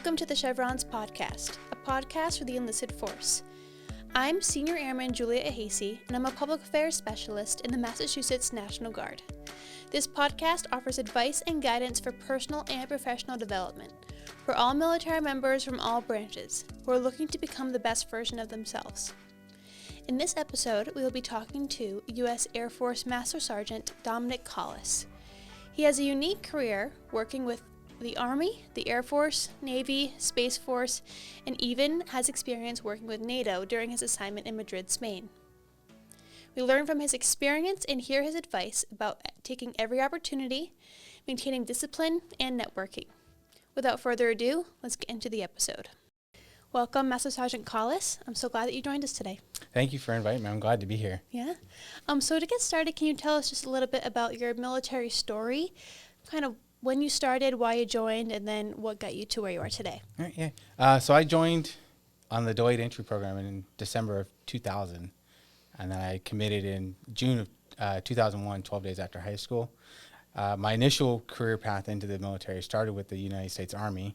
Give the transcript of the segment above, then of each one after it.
Welcome to the Chevrons podcast, a podcast for the enlisted force. I'm Senior Airman Julia Ahasey, and I'm a public affairs specialist in the Massachusetts National Guard. This podcast offers advice and guidance for personal and professional development for all military members from all branches who are looking to become the best version of themselves. In this episode, we will be talking to U.S. Air Force Master Sgt. Dominic Collis. He has a unique career working with the Army, the Air Force, Navy, Space Force, and even has experience working with NATO during his assignment in Madrid, Spain. We learn from his experience and hear his advice about taking every opportunity, maintaining discipline, and networking. Without further ado, let's get into the episode. Welcome, Master Sergeant Collis. I'm so glad that you joined us today. Thank you for inviting me. I'm glad to be here. Yeah. So to get started, can you tell us just a little bit about your military story, kind of when you started, why you joined, and then what got you to where you are today? All right, yeah. So I joined on the delayed entry program in December of 2000, and then I committed in June of 2001, 12 days after high school. My initial career path into the military started with the United States Army.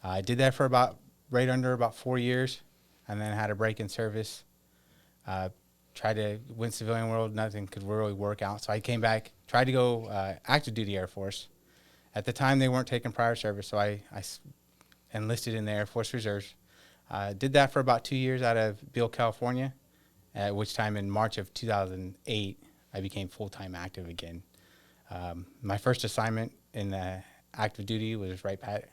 I did that for about 4 years, and then had a break in service. Tried to win civilian world, nothing could really work out. So I came back, tried to go active duty Air Force. At the time, they weren't taking prior service, so I enlisted in the Air Force Reserves. Did that for about 2 years out of Beale, California, at which time in March of 2008, I became full-time active again. My first assignment in the active duty was right at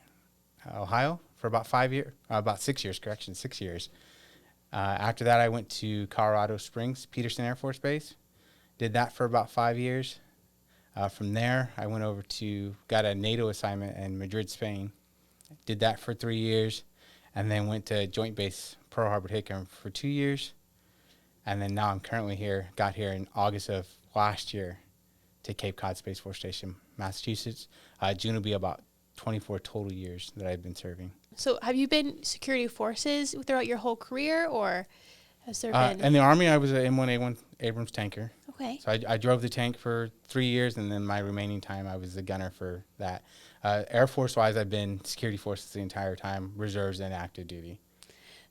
Ohio for about 6 years, 6 years. After that, I went to Colorado Springs, Peterson Air Force Base. Did that for about 5 years. From there, I went over got a NATO assignment in Madrid, Spain. Did that for 3 years, and then went to Joint Base Pearl Harbor Hickam for 2 years. And then now I'm currently got here in August of last year to Cape Cod Space Force Station, Massachusetts. June will be about 24 total years that I've been serving. So have you been security forces throughout your whole career, or has there been? In the Army, I was an M1A1 Abrams tanker. Okay. So I drove the tank for 3 years, and then my remaining time, I was the gunner for that. Air Force-wise, I've been security forces the entire time, reserves and active duty.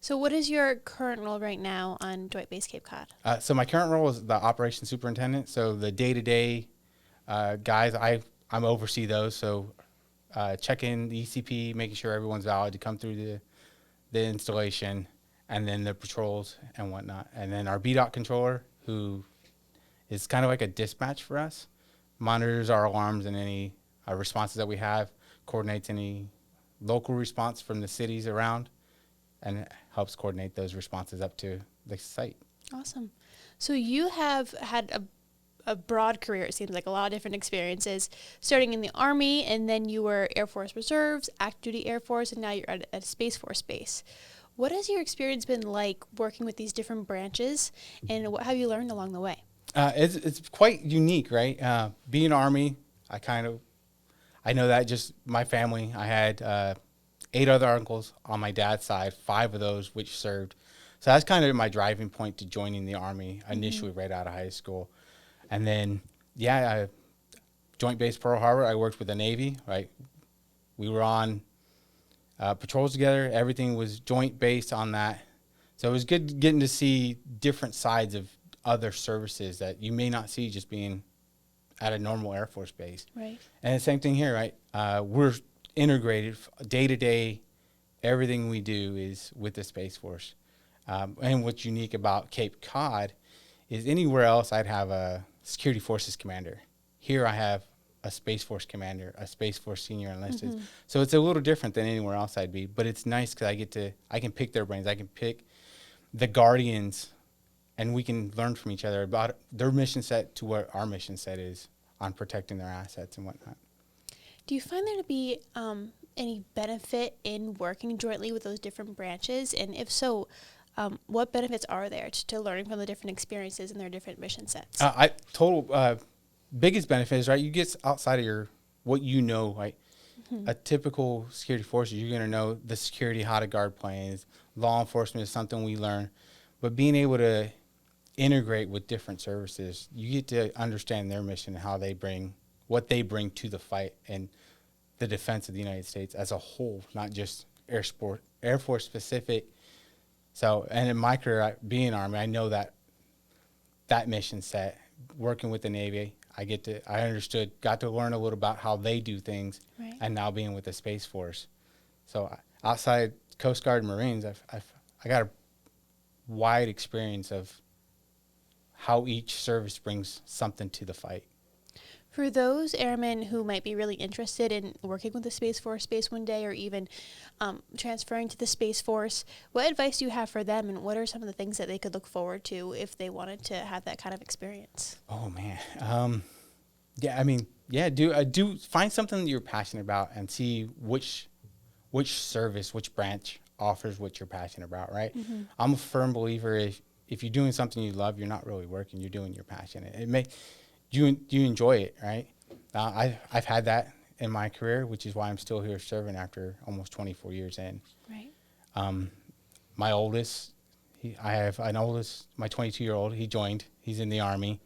So what is your current role right now on Joint Base Cape Cod? So my current role is the Operations Superintendent. So the day-to-day guys, I'm oversee those. So checking the ECP, making sure everyone's valid to come through the installation, and then the patrols and whatnot. And then our BDOT controller, who is kind of like a dispatch for us, monitors our alarms and any responses that we have, coordinates any local response from the cities around, and helps coordinate those responses up to the site. Awesome. So you have had a broad career, it seems like a lot of different experiences, starting in the Army, and then you were Air Force Reserves, active duty Air Force, and now you're at a Space Force base. What has your experience been like working with these different branches, and what have you learned along the way? It's quite unique, right? Being Army, I know that just my family. I had 8 other uncles on my dad's side, 5 of those which served. So that's kind of my driving point to joining the Army initially, right out of high school. And then, Joint Base Pearl Harbor, I worked with the Navy, right? We were on patrols together. Everything was joint based on that. So it was good getting to see different sides of other services that you may not see just being at a normal Air Force base. Right. And the same thing here, right? We're integrated day to day. Everything we do is with the Space Force. And what's unique about Cape Cod is anywhere else I'd have a Security Forces commander. Here I have a Space Force commander, a Space Force senior enlisted. So it's a little different than anywhere else I'd be, but it's nice because I can pick their brains. I can pick the Guardians, and we can learn from each other about their mission set to what our mission set is on protecting their assets and whatnot. Do you find there to be any benefit in working jointly with those different branches? And if so, what benefits are there to learning from the different experiences and their different mission sets? Biggest benefit is, right, you get outside of what you know, right? A typical security force, you're going to know the security, how to guard planes. Law enforcement is something we learn. But being able to integrate with different services, you get to understand their mission and what they bring to the fight and the defense of the United States as a whole, not just Air Force specific. So, and in my career, being Army, I know that mission set, working with the Navy, got to learn a little about how they do things, Right. and now being with the Space Force. So outside Coast Guard and Marines, I got a wide experience of how each service brings something to the fight. For those airmen who might be really interested in working with the Space Force Space one day, or even transferring to the Space Force, what advice do you have for them, and what are some of the things that they could look forward to if they wanted to have that kind of experience? Oh man, do find something that you're passionate about and see which service, which branch offers what you're passionate about. Right. Mm-hmm. I'm a firm believer if you're doing something you love, you're not really working. You're doing your passion. You enjoy it, right? I've had that in my career, which is why I'm still here serving after almost 24 years in. Right. My oldest, my 22-year-old, he joined. He's in the Army.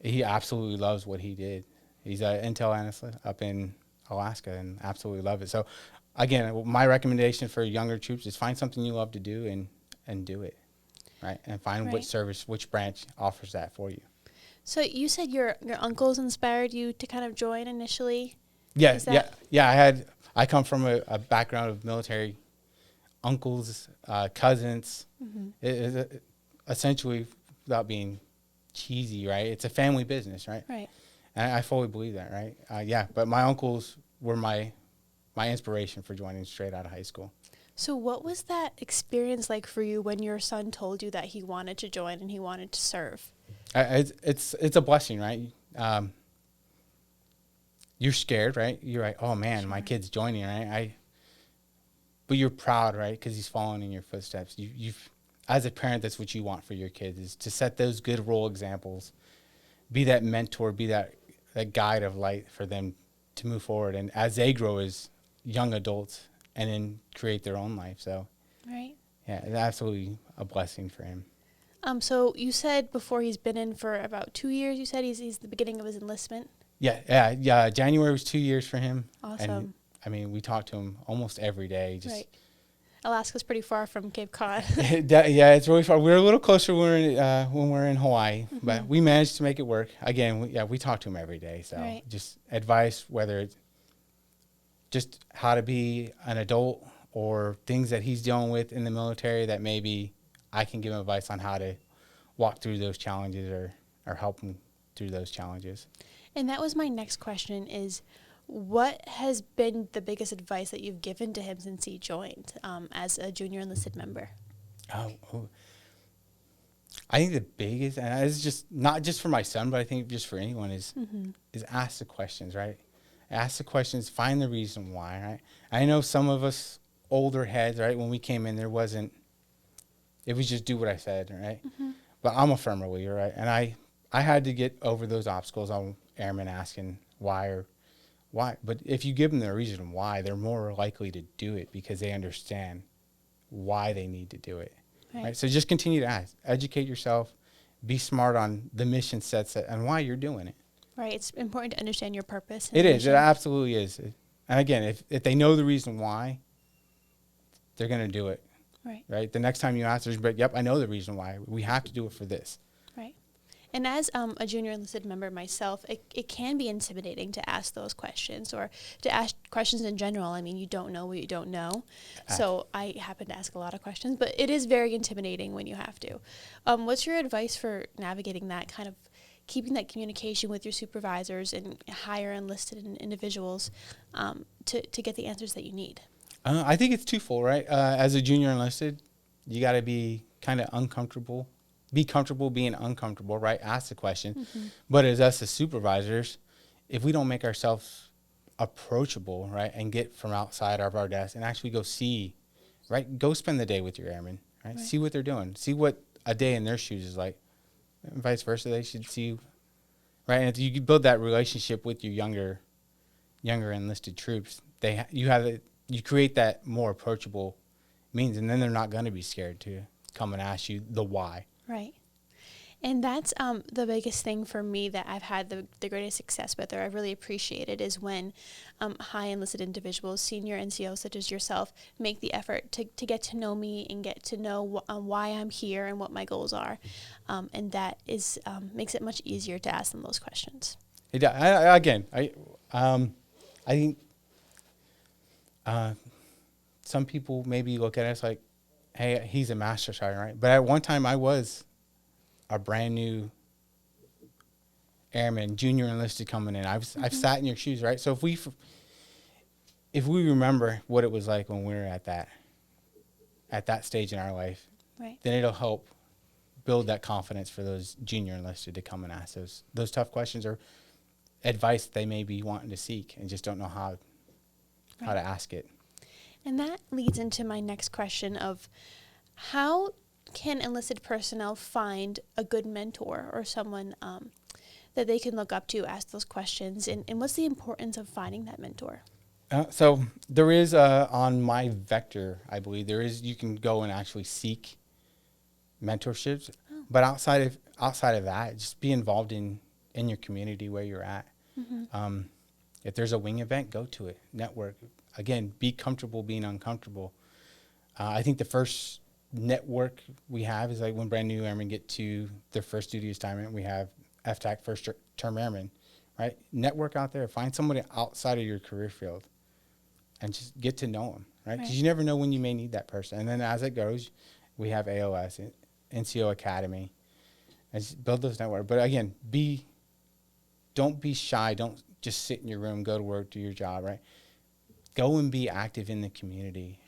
He absolutely loves what he did. He's an intel analyst up in Alaska and absolutely love it. So, again, my recommendation for younger troops is find something you love to do and do it, right? And find which branch offers that for you. So you said your uncles inspired you to kind of join initially? Yeah. I come from a background of military uncles, cousins. Mm-hmm. It essentially, without being cheesy, right? It's a family business, right? Right. And I fully believe that, right? But my uncles were my inspiration for joining straight out of high school. So what was that experience like for you when your son told you that he wanted to join and he wanted to serve? It's a blessing, right? You're scared, right? You're like, oh man, Sure. My kid's joining, right? But you're proud, right? Because he's following in your footsteps. You've, as a parent, that's what you want for your kids, is to set those good role examples, be that mentor, be that guide of light for them to move forward, and as they grow as young adults, and then create their own life. So, right. Yeah, it's absolutely a blessing for him. So you said before he's been in for about 2 years. You said he's the beginning of his enlistment. Yeah. January was 2 years for him. Awesome. And, I mean, we talk to him almost every day. Right. Alaska's pretty far from Cape Cod. Yeah, it's really far. We're a little closer when we're in Hawaii, Mm-hmm. but we managed to make it work. Again, we talk to him every day. So Right. Just advice, whether it's just how to be an adult or things that he's dealing with in the military that maybe I can give him advice on how to walk through those challenges or help him through those challenges. And that was my next question is, what has been the biggest advice that you've given to him since he joined as a junior enlisted member? Oh. I think the biggest, and it's just not just for my son, but I think just for anyone, is ask the questions, right? Ask the questions, find the reason why, right? I know some of us older heads, right, when we came in, it was just do what I said, right? Mm-hmm. But I'm a firm believer, right? And I had to get over those obstacles on airmen asking why. But if you give them the reason why, they're more likely to do it because they understand why they need to do it. Right? So just continue to ask, educate yourself, be smart on the mission sets and why you're doing it. Right. It's important to understand your purpose. It is. It absolutely is. And again, if they know the reason why, they're going to do it. Right. The next time you ask, yep, I know the reason why. We have to do it for this. Right. And as a junior enlisted member myself, it can be intimidating to ask those questions or to ask questions in general. I mean, you don't know what you don't know. So I happen to ask a lot of questions, but it is very intimidating when you have to. What's your advice for navigating that, kind of keeping that communication with your supervisors and higher enlisted individuals to get the answers that you need? I think it's twofold, right? As a junior enlisted, you got to be kind of uncomfortable. Be comfortable being uncomfortable, right? Ask the question. Mm-hmm. But as us as supervisors, if we don't make ourselves approachable, right, and get from outside of our desk and actually go see, right, go spend the day with your airmen, right? See what they're doing. See what a day in their shoes is like. And vice versa, they should see you, right? And if you build that relationship with your younger enlisted troops, you create that more approachable means, and then they're not going to be scared to come and ask you the why. Right. And that's the biggest thing for me that I've had the greatest success with, or I've really appreciated, is when high enlisted individuals, senior NCOs such as yourself, make the effort to get to know me and get to know why I'm here and what my goals are. And that is makes it much easier to ask them those questions. I think some people maybe look at us like, hey, he's a master sergeant, right? But at one time I was a brand new airman, junior enlisted coming in. I've sat in your shoes, right? So if we remember what it was like when we were at that stage in our life, Right. then it'll help build that confidence for those junior enlisted to come and ask those tough questions or advice they may be wanting to seek and just don't know how to ask it. And that leads into my next question of how can enlisted personnel find a good mentor or someone that they can look up to, ask those questions, and what's the importance of finding that mentor? So there is on my vector, I believe you can go and actually seek mentorships, but outside of that, just be involved in your community where you're at. Mm-hmm. If there's a wing event, go to it. Network. Again, be comfortable being uncomfortable. I think the first network we have is like when brand new airmen get to their first duty assignment, we have FTAC, first term airmen, right? Network out there. Find somebody outside of your career field and just get to know them, right? Because you never know when you may need that person. And then as it goes, we have AOS, NCO Academy, and just build those networks. But again, don't be shy. Don't just sit in your room, go to work, do your job, right? Go and be active in the community.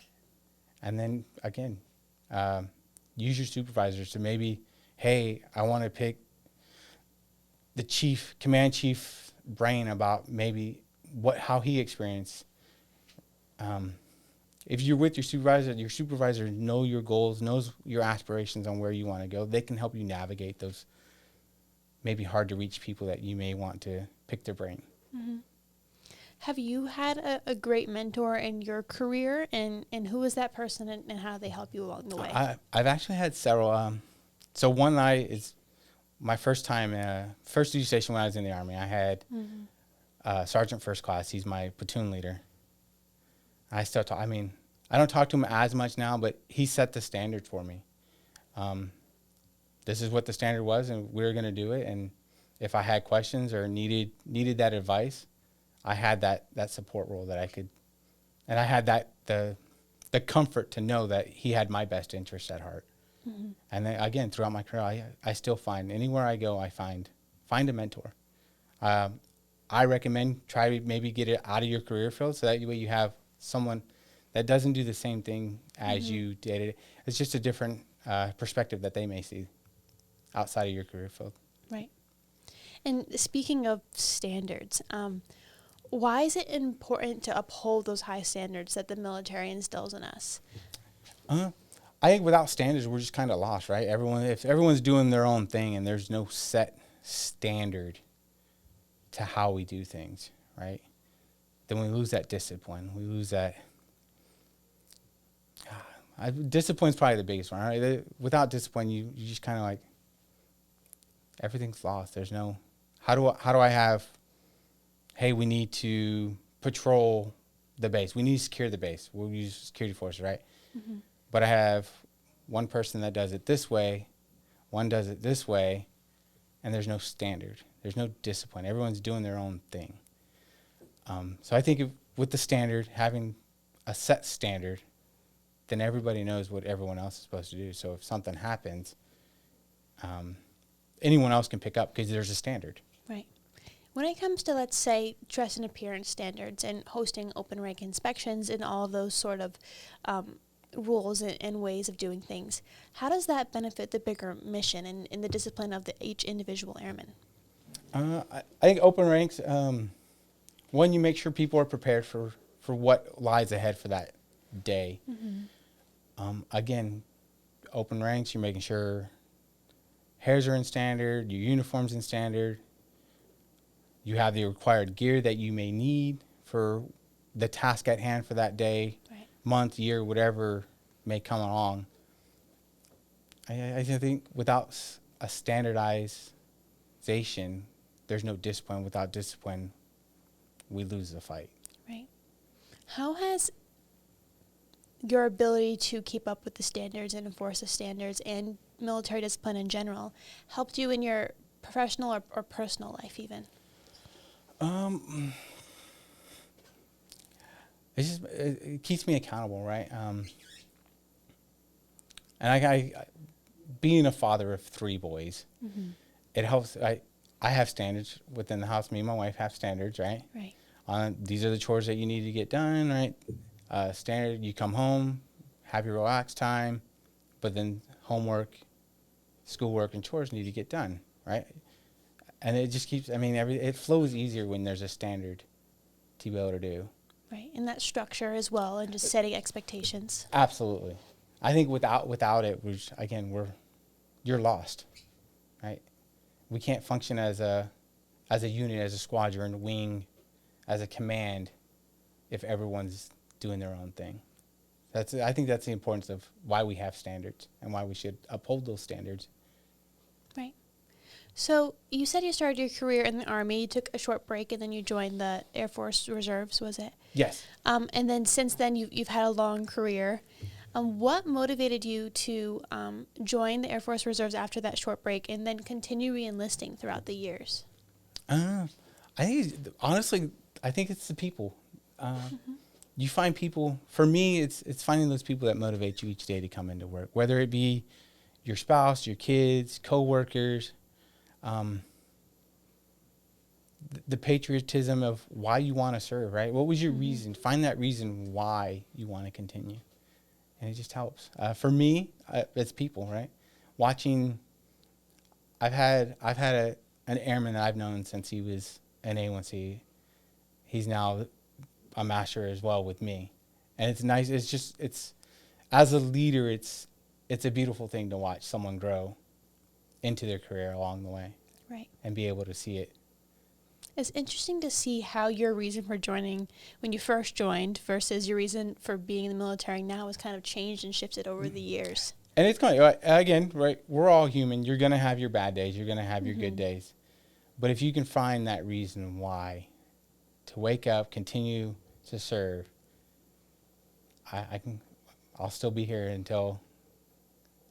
And then, again, use your supervisors to maybe, hey, I want to pick the command chief brain about maybe how he experienced. If you're with your supervisor knows your goals, knows your aspirations on where you want to go. They can help you navigate those maybe hard to reach people that you may want to pick their brain. Mm-hmm. Have you had a great mentor in your career, and who is that person, and how do they help you along the way? I've actually had several. So one night is my first duty station when I was in the Army. I had Sergeant First Class. He's my platoon leader. I still talk. I mean, I don't talk to him as much now, but he set the standard for me. This is what the standard was, and we were going to do it. And if I had questions or needed that advice, I had that support role that I could, and I had the comfort to know that he had my best interest at heart. Mm-hmm. And then again, throughout my career, I still find anywhere I go, I find a mentor. I recommend try to maybe get it out of your career field so that way you have someone that doesn't do the same thing as you did. It's just a different perspective that they may see outside of your career field. Right. And speaking of standards, why is it important to uphold those high standards that the military instills in us? I think without standards, we're just kind of lost, right? If everyone's doing their own thing and there's no set standard to how we do things, right? Then we lose that discipline. We lose that. Discipline's probably the biggest one, right? Without discipline, you just kind of like everything's lost. There's no how do I have? Hey, we need to patrol the base. We need to secure the base. We'll use security forces, right? Mm-hmm. But I have one person that does it this way, one does it this way, and there's no standard. There's no discipline. Everyone's doing their own thing. So I think with the standard, having a set standard, then everybody knows what everyone else is supposed to do. So if something happens, anyone else can pick up because there's a standard. Right. When it comes to, let's say, dress and appearance standards and hosting open rank inspections and all of those sort of rules and ways of doing things, how does that benefit the bigger mission and the discipline of each individual airman? I think open ranks, one, you make sure people are prepared for what lies ahead for that day. Mm-hmm. Again, open ranks, you're making sure hairs are in standard, your uniform's in standard, you have the required gear that you may need for the task at hand for that day, right, month, year, whatever may come along. I think without a standardization, there's no discipline. Without discipline, we lose the fight. Right. How has your ability to keep up with the standards and enforce the standards and military discipline in general helped you in your professional or personal life even? It keeps me accountable, right? And I being a father of 3 boys, it helps. I have standards within the house. Me and my wife have standards, right? Right. These are the chores that you need to get done, right? Standard, you come home, have your relaxed time, but then homework, schoolwork, and chores need to get done, right? And it just keeps, it flows easier when there's a standard to be able to do. Right, and that structure as well, and just setting expectations. Absolutely. I think without it, you're lost, right? We can't function as a unit, as a squadron, a wing, as a command, if everyone's doing their own thing. I think that's the importance of why we have standards and why we should uphold those standards. Right. So you said you started your career in the Army. You took a short break, and then you joined the Air Force Reserves, was it? Yes. And then since then, you've had a long career. What motivated you to join the Air Force Reserves after that short break and then continue re-enlisting throughout the years? I think it's the people. You find people. For me, it's finding those people that motivate you each day to come into work, whether it be your spouse, your kids, coworkers. The patriotism of why you want to serve, right? What was your reason? Find that reason why you want to continue, and it just helps. For me, it's people, right? Watching. I've had an airman that I've known since he was an A1C. He's now a master as well with me, and it's nice. It's as a leader, it's a beautiful thing to watch someone grow into their career along the way, right? And be able to see it. It's interesting to see how your reason for joining when you first joined versus your reason for being in the military now has kind of changed and shifted over the years. And it's kind of, again, right, we're all human. You're going to have your bad days. You're going to have your good days. But if you can find that reason why to wake up, continue to serve, I'll still be here until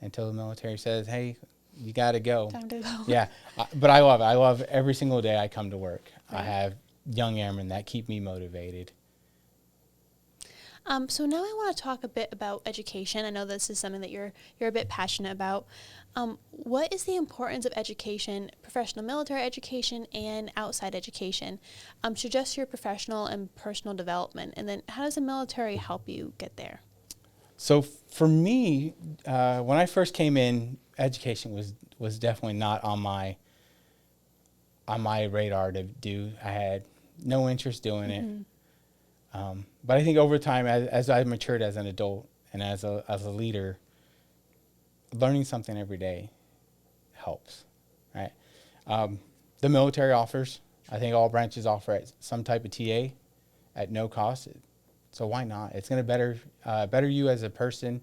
the military says, hey, you got to go. Time to go. Yeah. But I love it. I love every single day I come to work. Right. I have young airmen that keep me motivated. So now I want to talk a bit about education. I know this is something that you're a bit passionate about. What is the importance of education, professional military education, and outside education, to just your professional and personal development? And then how does the military help you get there? So for me, when I first came in, education was definitely not on my radar to do. I had no interest doing it. But I think over time, as I matured as an adult and as a leader, learning something every day helps, right? The military offers, I think all branches offer some type of TA at no cost. So why not? It's going to better you as a person.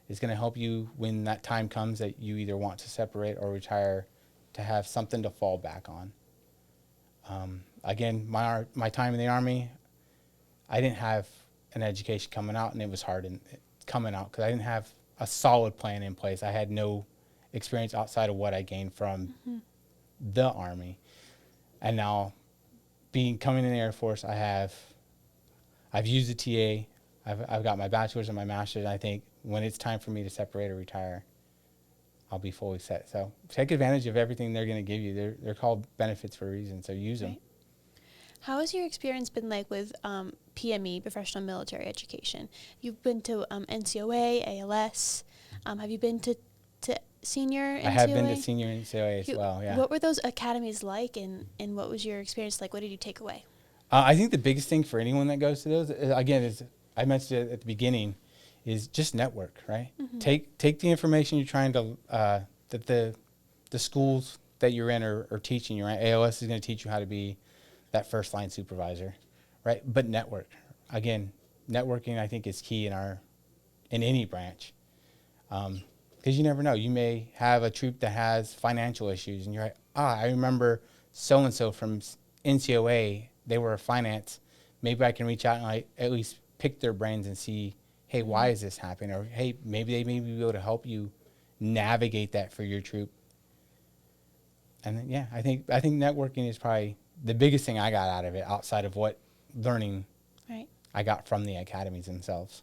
It's going to help you when that time comes that you either want to separate or retire, to have something to fall back on. Again, my time in the Army, I didn't have an education coming out, and it was hard coming out because I didn't have a solid plan in place. I had no experience outside of what I gained from the Army. And now, coming in the Air Force, I've used the TA. I've got my bachelor's and my master's. And I think when it's time for me to separate or retire, I'll be fully set. So take advantage of everything they're going to give you. They're called benefits for a reason, so use them. How has your experience been like with PME, professional military education? You've been to NCOA, ALS. Have you been to senior NCOA? I have been to senior NCOA as well, yeah. What were those academies like, and what was your experience like? What did you take away? I think the biggest thing for anyone that goes to those, again, is I mentioned it at the beginning, is just network, right? Take the information you're trying to, that the schools that you're in are teaching you, right? ALS is going to teach you how to be that first line supervisor, right? But network. Again, networking I think is key in any branch. Because you never know. You may have a troop that has financial issues, and you're like, I remember so-and-so from NCOA, they were a finance. Maybe I can reach out and at least pick their brains and see, hey, why is this happening? Or, hey, maybe they may be able to help you navigate that for your troop. And then, yeah, I think networking is probably the biggest thing I got out of it, outside of what learning I got from the academies themselves.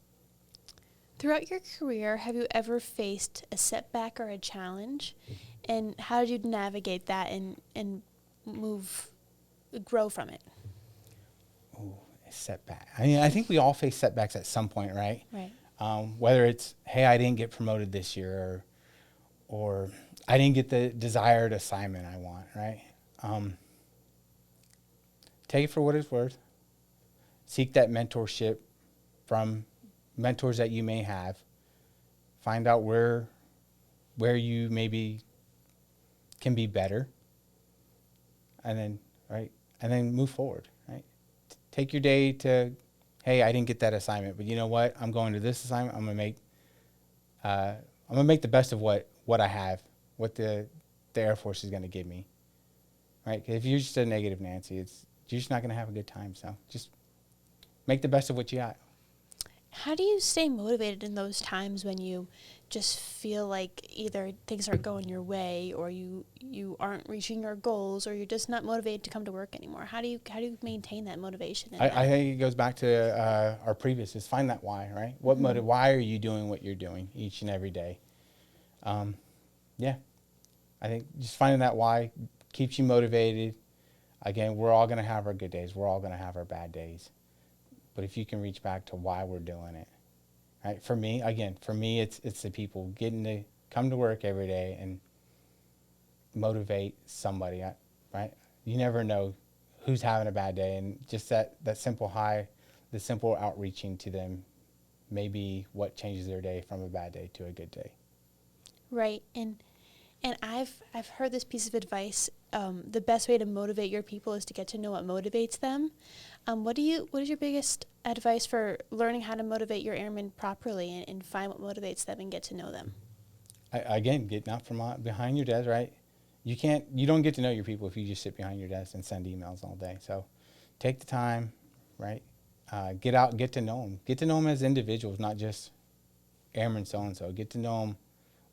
Throughout your career, have you ever faced a setback or a challenge? And how did you navigate that and grow from it? Oh, a setback. I mean, I think we all face setbacks at some point, right? Right. Whether it's, hey, I didn't get promoted this year, or I didn't get the desired assignment I want, right? Take it for what it's worth. Seek that mentorship from mentors that you may have. Find out where you maybe can be better, and then move forward, right? Take your day to, hey, I didn't get that assignment, but you know what? I'm going to this assignment. I'm gonna make the best of what I have, what the Air Force is gonna give me, right? 'Cause if you're just a negative Nancy, you're just not gonna have a good time. So just make the best of what you got. How do you stay motivated in those times when you just feel like either things aren't going your way, or you aren't reaching your goals, or you're just not motivated to come to work anymore? How do you maintain that motivation? I think it goes back to our previous, is find that why, right? Why are you doing what you're doing each and every day? Yeah, I think just finding that why keeps you motivated. Again, we're all going to have our good days. We're all going to have our bad days. But if you can reach back to why we're doing it, right? For me, it's the people getting to come to work every day and motivate somebody, right? You never know who's having a bad day, and just that simple the simple outreaching to them may be what changes their day from a bad day to a good day. Right, and I've heard this piece of advice. The best way to motivate your people is to get to know what motivates them. What is your biggest advice for learning how to motivate your airmen properly and find what motivates them and get to know them? Again, getting out from behind your desk, right? You don't get to know your people if you just sit behind your desk and send emails all day. So take the time, right? Get out, get to know them. Get to know them as individuals, not just airmen so-and-so. Get to know them.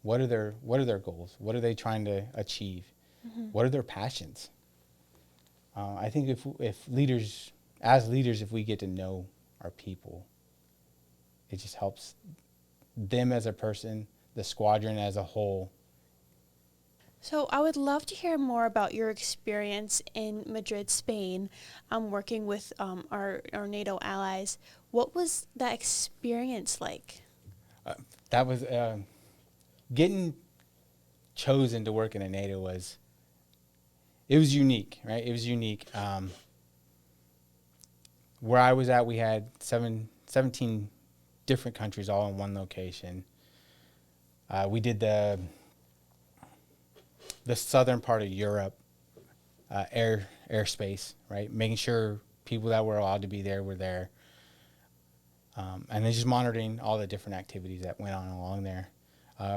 What are their goals? What are they trying to achieve? Mm-hmm. What are their passions? I think if leaders, if we get to know our people, it just helps them as a person, the squadron as a whole. So I would love to hear more about your experience in Madrid, Spain, working with our NATO allies. What was that experience like? That was getting chosen to work in a NATO was unique, right? It was unique. Where I was at, we had 17 different countries all in one location. We did the southern part of Europe, airspace, right? Making sure people that were allowed to be there were there. And then just monitoring all the different activities that went on along there.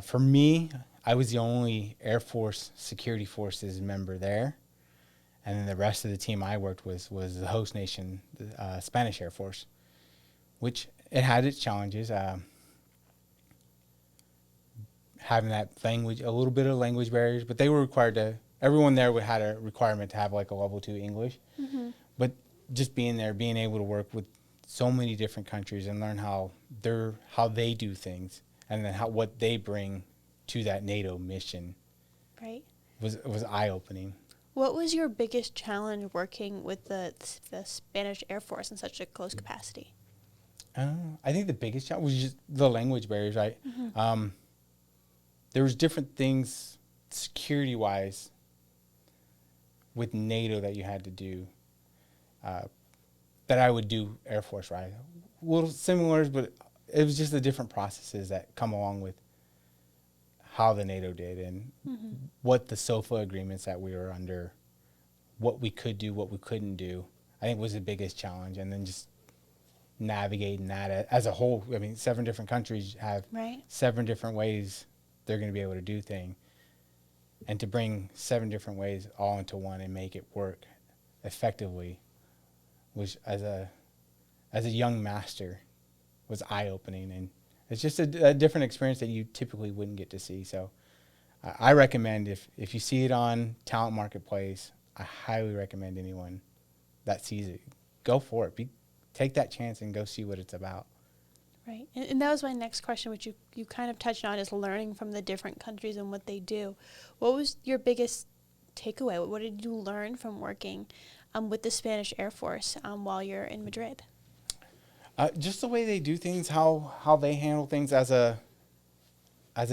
For me, I was the only Air Force Security Forces member there. And then the rest of the team I worked with was the host nation, the Spanish Air Force, which it had its challenges. Having that language, a little bit of language barriers, but they were required to, everyone there had a requirement to have like a level 2 English. Mm-hmm. But just being there, being able to work with so many different countries and learn how they do things, and then what they bring to that NATO mission, right, was eye-opening. What was your biggest challenge working with the Spanish Air Force in such a close capacity? I think the biggest challenge was just the language barriers, right? Mm-hmm. There was different things security-wise with NATO that you had to do that I would do Air Force, right? A little similar, but it was just the different processes that come along with how the NATO did, and mm-hmm. what the SOFA agreements that we were under, what we could do, what we couldn't do, I think was the biggest challenge. And then just navigating that as a whole. I mean, 7 different countries have 7 different ways they're going to be able to do things, and to bring 7 different ways all into one and make it work effectively, which as a young master was eye-opening, and it's just a different experience that you typically wouldn't get to see. So I recommend, if you see it on Talent Marketplace, I highly recommend anyone that sees it, go for it. Take that chance and go see what it's about. Right. And that was my next question, which you kind of touched on, is learning from the different countries and what they do. What was your biggest takeaway? What did you learn from working with the Spanish Air Force while you're in Madrid? Just the way they do things, how they handle things as a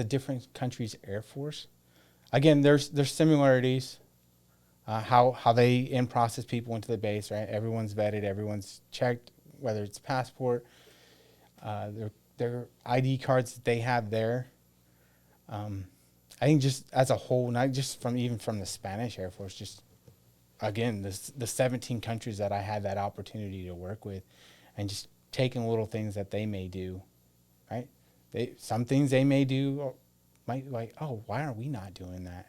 different country's Air Force. Again, there's similarities. How they in-process people into the base, right? Everyone's vetted, everyone's checked, whether it's passport, their ID cards that they have there. I think just as a whole, not just from the Spanish Air Force, just again, the 17 countries that I had that opportunity to work with, and just taking little things that they may do, right? Some things they may do might like, oh, why are we not doing that?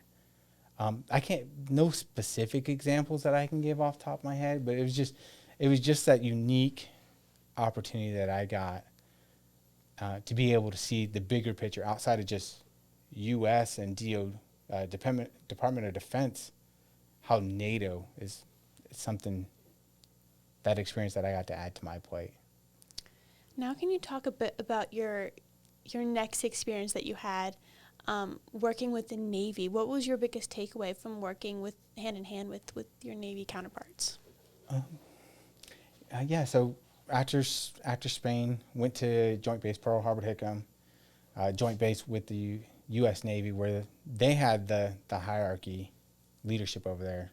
I can't, no specific examples that I can give off the top of my head, but it was just that unique opportunity that I got to be able to see the bigger picture outside of just U.S. and Department of Defense, how NATO is something, that experience that I got to add to my plate. Now can you talk a bit about your next experience that you had working with the Navy? What was your biggest takeaway from working with hand in hand with your Navy counterparts? So after Spain, went to Joint Base Pearl Harbor Hickam, joint base with the U.S. Navy, where they had the hierarchy leadership over there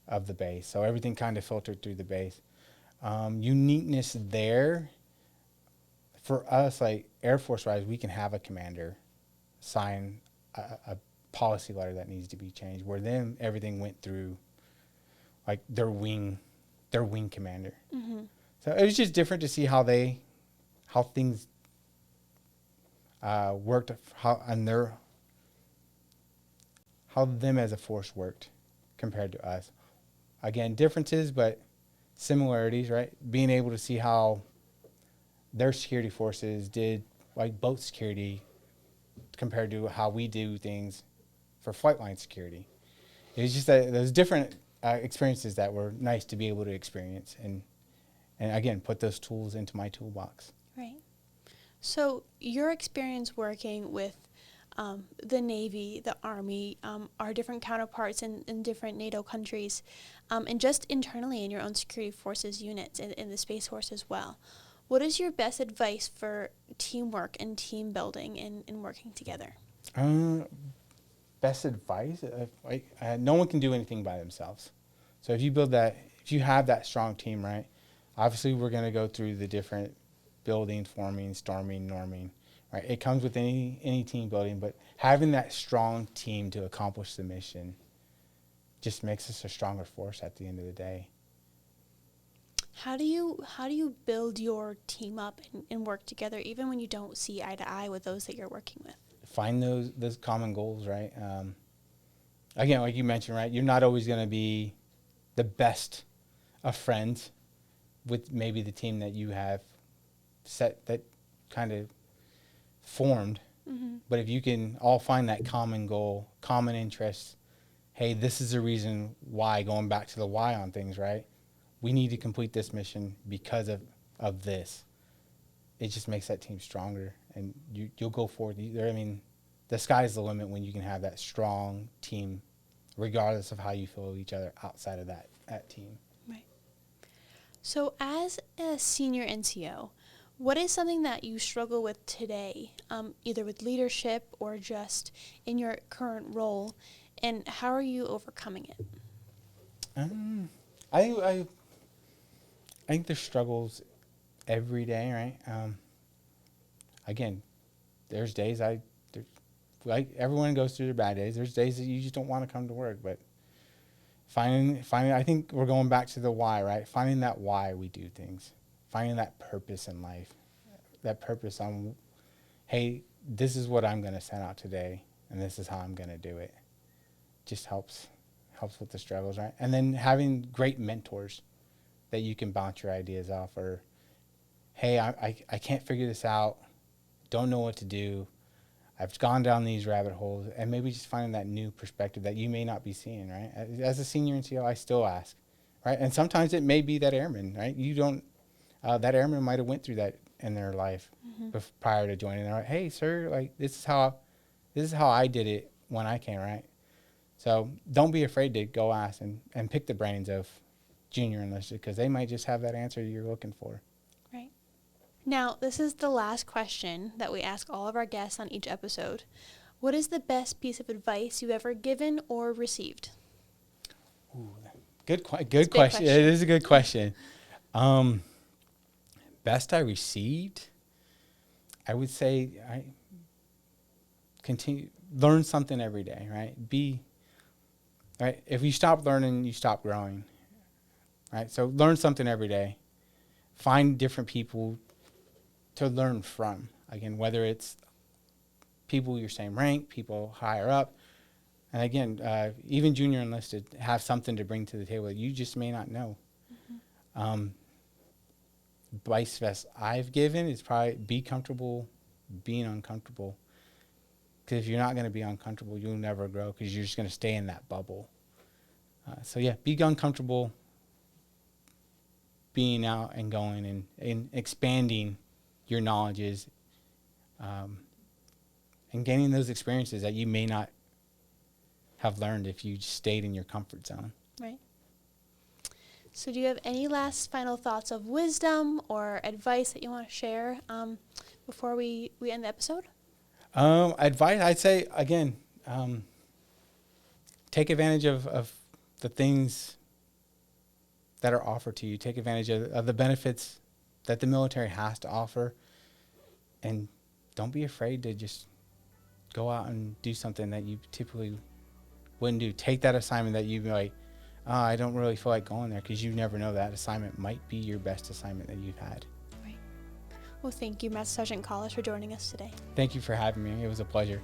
of the base. So everything kind of filtered through the base. Uniqueness there for us, like Air Force wise, we can have a commander sign a policy letter that needs to be changed, where then everything went through like their wing commander. Mm-hmm. So it was just different to see how things worked, how them as a force worked compared to us. Again, differences, but similarities, right? Being able to see how their security forces did like boat security compared to how we do things for flight line security. It was just that those different experiences that were nice to be able to experience, and again, put those tools into my toolbox. Right. So your experience working with the Navy, the Army, our different counterparts in different NATO countries, and just internally in your own security forces units and in the Space Force as well. What is your best advice for teamwork and team building and working together? Best advice? No one can do anything by themselves. So if you have that strong team, right? Obviously, we're going to go through the different building, forming, storming, norming, right? It comes with any team building, but having that strong team to accomplish the mission just makes us a stronger force at the end of the day. How do you build your team up and work together, even when you don't see eye to eye with those that you're working with? Find those common goals, right? Again, like you mentioned, right? You're not always going to be the best of friends with maybe the team that you have set, that kind of formed. Mm-hmm. But if you can all find that common goal, common interests, hey, this is the reason why, going back to the why on things, right? We need to complete this mission because of this. It just makes that team stronger, and you'll go forward. The sky's the limit when you can have that strong team, regardless of how you feel with each other outside of that team. Right. So as a senior NCO, what is something that you struggle with today, either with leadership or just in your current role, and how are you overcoming it? I think there's struggles every day, right? Again, there's days like everyone goes through their bad days. There's days that you just don't want to come to work, but finding. I think we're going back to the why, right? Finding that why we do things, finding that purpose in life, that purpose on, hey, this is what I'm going to set out today, and this is how I'm going to do it. Just helps with the struggles, right? And then having great mentors that you can bounce your ideas off, or, hey, I can't figure this out, don't know what to do, I've gone down these rabbit holes, and maybe just finding that new perspective that you may not be seeing, right? As a senior in CO, I still ask, right? And sometimes it may be that airman, right? You don't, that airman might have went through that in their life prior to joining. They're like, hey, sir, like, this is how I did it when I came, right? So don't be afraid to go ask and pick the brains of junior enlisted, because they might just have that answer you're looking for. Right. Now, this is the last question that we ask all of our guests on each episode. What is the best piece of advice you've ever given or received? Ooh, good question. It is a good question. Best I received, I would say learn something every day, right? Right? If you stop learning, you stop growing, right? So learn something every day. Find different people to learn from. Again, whether it's people your same rank, people higher up, and again, even junior enlisted have something to bring to the table that you just may not know. Advice best I've given is probably be comfortable being uncomfortable. Because if you're not going to be uncomfortable, you'll never grow, because you're just going to stay in that bubble. So yeah, be uncomfortable being out and going and expanding your knowledges, and gaining those experiences that you may not have learned if you just stayed in your comfort zone. Right. So do you have any last final thoughts of wisdom or advice that you want to share before we end the episode? Advice, I'd say, again, take advantage of the things that are offered to you. Take advantage of the benefits that the military has to offer. And don't be afraid to just go out and do something that you typically wouldn't do. Take that assignment that you'd be like, I don't really feel like going there, because you never know, that assignment might be your best assignment that you've had. Right. Well, thank you, Master Sergeant Collis, for joining us today. Thank you for having me. It was a pleasure.